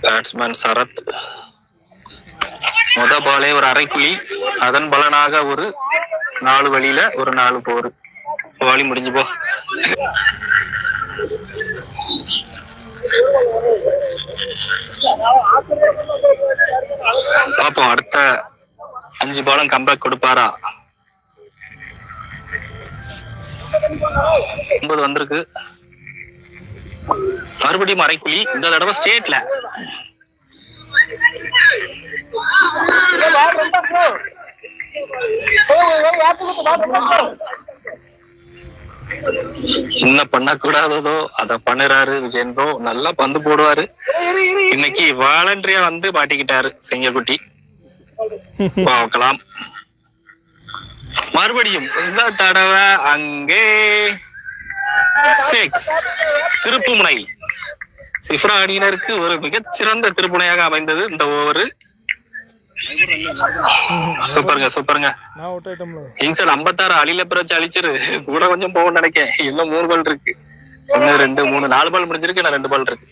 Batsman Sarath முத பாலே ஒரு அரைக்குழி, அதன் பலனாக ஒரு 4 வழியில ஒரு 4 போர். வாலி முடிஞ்சு போ. பாப்போம் அடுத்த 5 பாலும் கம்பேக் கொடுப்பாரா. 9 வந்திருக்கு. மறுபடியும் அரைக்குழி, இந்த தடவை ஸ்டேட்ல. என்ன பண்ண கூடாதோ அத பண்ணுறாரு விஜயன் ப்ரோ. நல்லா பந்து போடுவாரு. இன்னைக்கு வாலண்டரியா வந்து மாட்டிக்கிட்டாரு சிங்கக்குட்டி. பார்க்கலாம். மறுபடியும் இந்த தடவை அங்கே 6. திருப்புமுனை சிஃப்ரா அணியினருக்கு ஒரு மிகச்சிறந்த திருப்புனையாக அமைந்தது இந்த ஓவர். சூப்பருங்க சூப்பருங்க. கிங்ஸ்ல 56 அழில பிறச்சு அழிச்சிரு கூட கொஞ்சம் போக நினைக்கேன். இன்னும் 3 பால் இருக்கு. 1 2 3 4 பால் முடிஞ்சிருக்கு. 2 பால் இருக்கு.